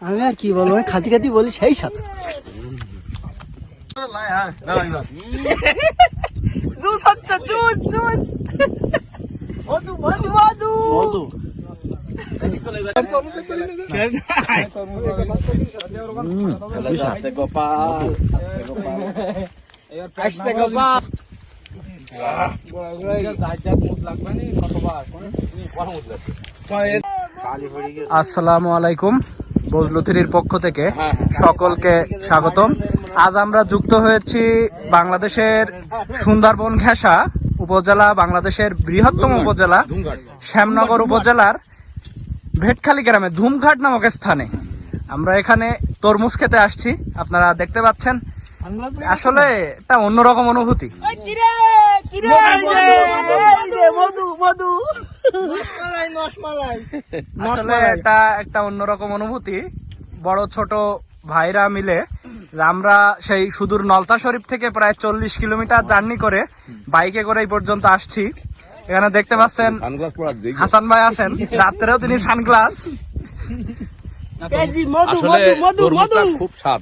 আমি আর কি বলবো, খাতি খাতি বলি সেই সাথে জুস হচ্ছে জুস জুস মধু মধু মধু মধু আসসালামু আলাইকুম, বজলুথিরির পক্ষ থেকে সকলকে স্বাগতম। আজ আমরা যুক্ত হয়েছি বাংলাদেশের সুন্দরবন ঘেঁষা উপজেলা, বাংলাদেশের বৃহত্তম উপজেলা শ্যামনগর উপজেলার ভেটখালি গ্রামে ধুমঘাট নামক স্থানে। আমরা এখানে তরমুজ খেতে আসছি, আপনারা দেখতে পাচ্ছেন। আসলে এটা অন্যরকম অনুভূতি। আসলে এটা একটা অন্যরকম অনুভূতি। বড় ছোট ভাইরা মিলে আমরা সেই সুদূর নলতা শরীফ থেকে প্রায় 40 কিলোমিটার জার্নি করে বাইকে করে এই পর্যন্ত আসছি। এখানে দেখতে পাচ্ছেন হাসান ভাই আছেন, রাত্রেও তিনি সানগ্লাস। খুব স্বাদ,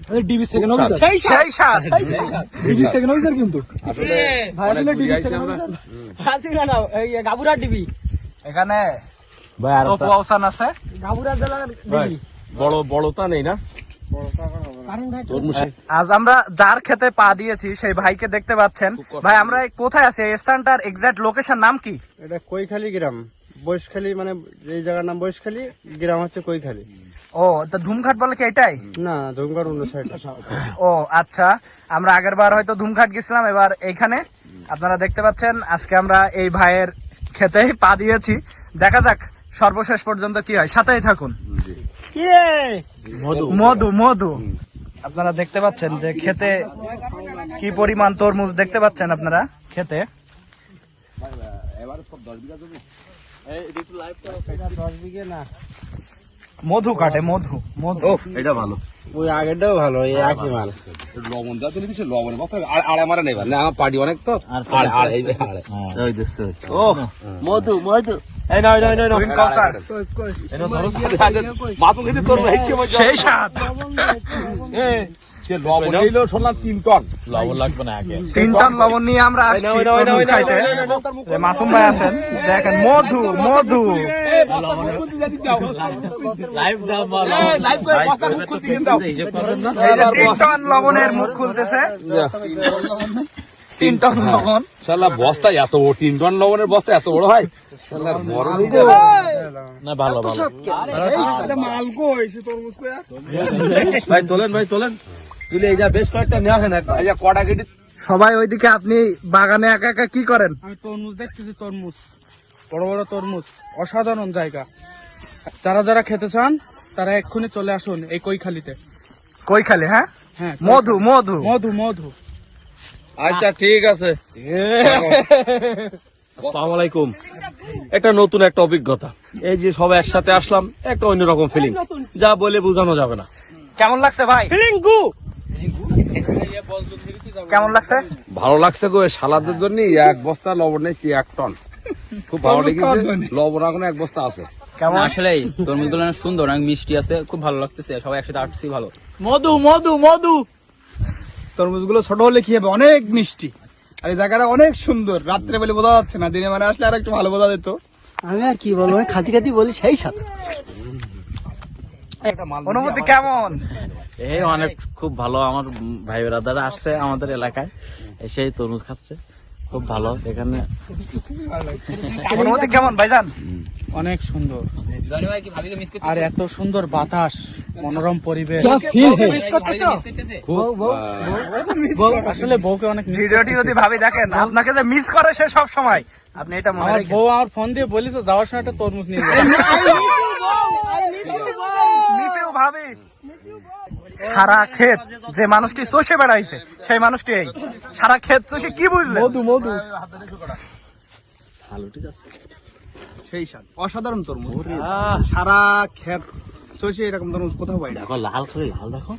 এখানে আছে বড় বড়তা নেই না। আজ আমরা যার খেতে পা দিয়েছি সেই ভাইকে দেখতে পাচ্ছেন। ভাই, আমরা কোথায় আছি? এই স্থানটার এক্সাক্ট লোকেশন নাম কি? এটা কৈখালি গ্রাম, বৈশখালী, মানে এই জায়গার নাম বৈশখালী, গ্রাম হচ্ছে কৈখালি। ও, তা ধুমঘাট বলে কি এটাই? না, ধুমঘাট অন্য সাইড। ও আচ্ছা, আমরা আগের বার হয়তো ধুমঘাট গেছিলাম, এবার এইখানে আপনারা দেখতে পাচ্ছেন। আজকে আমরা এই ভাইয়ের খেতেই পা দিয়েছি, দেখা যাক সর্বশেষ পর্যন্ত কি হয়। সাথেই থাকুন। মধু মধু আপনারা দেখতে পাচ্ছেন যে খেতে কি পরিমাণ তরমুজ দেখতে পাচ্ছেন আপনারা খেতে। মধু কাটে, মধু মধু এটা ভালো, ওই আগেরটাও ভালো, এই একই মাল। লবণ দেওয়া তুলে দিচ্ছে, লবণের কথা আর আমারে নেই না, আমার পার্টি অনেক তো। ও মধু মধু, এই নয় নয় নয় মাথু খেতে তোর সেই স্বাদ। লবণ নিলেও শুনলাম 3 টন লবণ লাগবে না। আগে 3 টন লবণ নিয়ে আমরা আসছি তরমুজ খাইতে। মাসুম ভাই আছেন, দেখেন মধু মধু। 3 টন লবণের মুখ খুলতেছে। 3 টন লবণ, শালা বস্তা এত বড়, 3 টন লবণের বস্তা এত বড় হয়? না ভালো ভালো ভাই, তোলেন ভাই তোলেন, তুলে এই যা বেশ কয়েকটা নিয়ে আসেন। এই যা কটা কেটে সবাই ওইদিকে, আপনি বাগানে একা একা কি করেন? আমি তরমুজ দেখতেছি, তরমুজ, বড় বড় তরমুজ, অসাধারণ জায়গা। যারা যারা খেতে চান তারা এক্ষুনি চলে আসুন এই কৈখালিতে। কৈখালি? হ্যাঁ হ্যাঁ, মধু মধু মধু মধু। আচ্ছা ঠিক আছে। আসসালামু আলাইকুম। একটা নতুন একটা অভিজ্ঞতা, এই যে সবাই একসাথে আসলাম, একটা অন্যরকম ফিলিংস, যা বলে বোঝানো যাবে না। কেমন লাগছে ভাই? কেমন লাগছে? ভালো লাগছে গো। সালাদের জন্য 1 বস্তা লবণ নিয়েছি, 1 টন। খুব ভালো লেগেছে। লবণ এখন 1 বস্তা আছে। কেমন? আসলে তরমুজগুলো অনেক সুন্দর, অনেক মিষ্টি আছে, খুব ভালো লাগতেছে। সবাই একসাথে আসছি, ভালো। মধু মধু মধু। তরমুজগুলো ছোট হলে কি হবে, অনেক মিষ্টি। আর এই জায়গাটা অনেক সুন্দর, রাত্রে বলে বোঝা যাচ্ছে না, দিনে মানে আসলে আর একটু ভালো বোঝা যেত। আমি আর কি বলবো, খাতি খাতি বলি সেই সাথে। অনুভূতি কেমন? এই অনেক খুব ভালো। আমার ভাই ব্রাদাররা আসছে আমাদের এলাকায়, এসে তরমুজ খাচ্ছে, খুব ভালো। এখানে অনুভূতি কেমন ভাইজান? অনেক সুন্দর, আর এত সুন্দর বাতাস, মনোরম পরিবেশ। আসলে বউকে অনেক miss ভিডিওটি যদি ভাবি দেখেন, আপনাকে যে মিস করে সে সব সময়, আপনি এটা মনে আমার রাখবেন। বউ আমার ফোন দিয়ে বলিস যাওয়ার সময় একটা তরমুজ নিয়ে যাবে। মিসেও ভাবি। সারা ক্ষেত যে মানুষটি চষে বেড়াইছে, সেই মানুষটি এই সারা ক্ষেত চষে কি বুঝলে? মধু মধু, সেই স্বাদ, অসাধারণ তরমুজ। সারা ক্ষেত চষে এরকম তরমুজ কোথাও পাই না। দেখো লাল করে, লাল দেখো।